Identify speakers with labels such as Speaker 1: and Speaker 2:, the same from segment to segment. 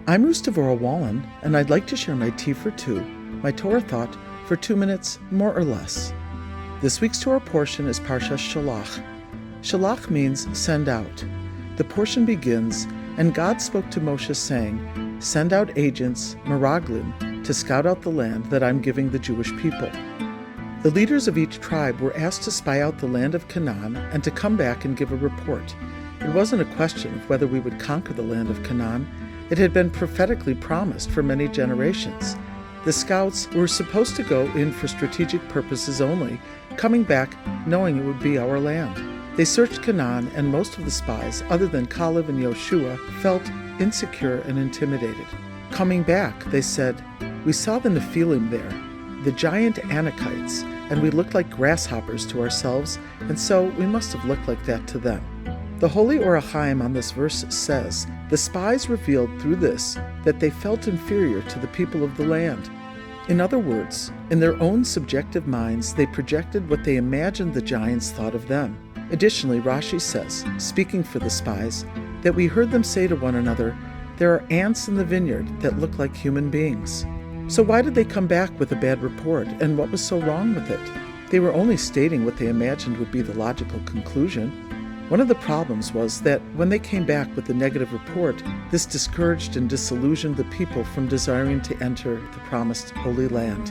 Speaker 1: I'm Devorah Wallen, and I'd like to share my Tea for Two, my Torah thought, for 2 minutes, more or less. This week's Torah portion is Parsha Shelach. Shelach means send out. The portion begins, and God spoke to Moshe saying, send out agents, meraglim, to scout out the land that I'm giving the Jewish people. The leaders of each tribe were asked to spy out the land of Canaan and to come back and give a report. It wasn't a question of whether we would conquer the land of Canaan. It had been prophetically promised for many generations. The scouts were supposed to go in for strategic purposes only, coming back knowing it would be our land. They searched Canaan, and most of the spies, other than Caleb and Yoshua, felt insecure and intimidated. Coming back, they said, we saw the Nephilim there, the giant Anakites, and we looked like grasshoppers to ourselves, and so we must have looked like that to them. The Holy Or HaChaim on this verse says, the spies revealed through this that they felt inferior to the people of the land. In other words, in their own subjective minds, they projected what they imagined the giants thought of them. Additionally, Rashi says, speaking for the spies, that we heard them say to one another, there are ants in the vineyard that look like human beings. So why did they come back with a bad report, and what was so wrong with it? They were only stating what they imagined would be the logical conclusion. One of the problems was that when they came back with a negative report, this discouraged and disillusioned the people from desiring to enter the promised Holy Land.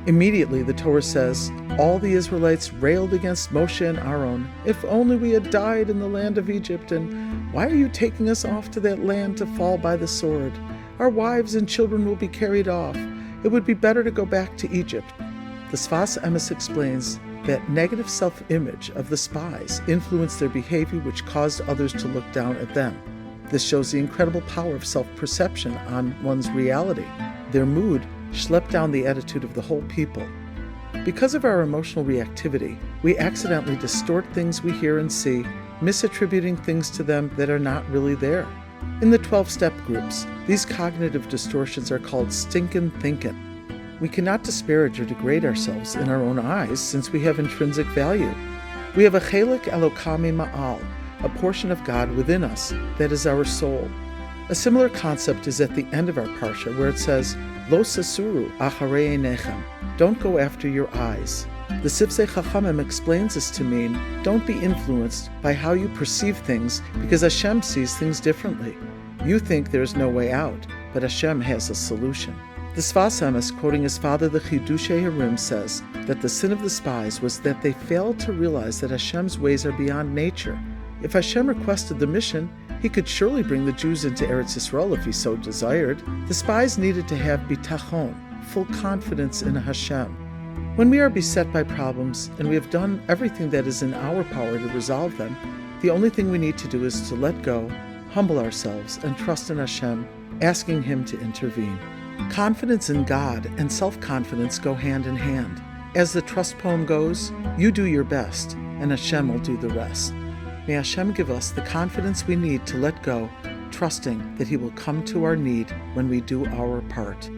Speaker 1: Immediately, the Torah says, all the Israelites railed against Moshe and Aaron. If only we had died in the land of Egypt, and why are you taking us off to that land to fall by the sword? Our wives and children will be carried off. It would be better to go back to Egypt. The Sfas Emes explains that negative self-image of the spies influenced their behavior, which caused others to look down at them. This shows the incredible power of self-perception on one's reality. Their mood schlepped down the attitude of the whole people. Because of our emotional reactivity, we accidentally distort things we hear and see, misattributing things to them that are not really there. In the 12-step groups, these cognitive distortions are called stinkin' thinkin'. We cannot disparage or degrade ourselves in our own eyes since we have intrinsic value. We have a Chelak Elokami Ma'al, a portion of God within us that is our soul. A similar concept is at the end of our parsha where it says, Lo sasuru acharei einechem, don't go after your eyes. The Sifsei Chachamim explains this to mean, don't be influenced by how you perceive things because Hashem sees things differently. You think there is no way out, but Hashem has a solution. The Sfas Emes, quoting his father, the Chidushei Harim, says that the sin of the spies was that they failed to realize that Hashem's ways are beyond nature. If Hashem requested the mission, he could surely bring the Jews into Eretz Yisrael if he so desired. The spies needed to have bitachon, full confidence in Hashem. When we are beset by problems and we have done everything that is in our power to resolve them, the only thing we need to do is to let go, humble ourselves, and trust in Hashem, asking Him to intervene. Confidence in God and self-confidence go hand in hand. As the trust poem goes, you do your best, and Hashem will do the rest. May Hashem give us the confidence we need to let go, trusting that He will come to our need when we do our part.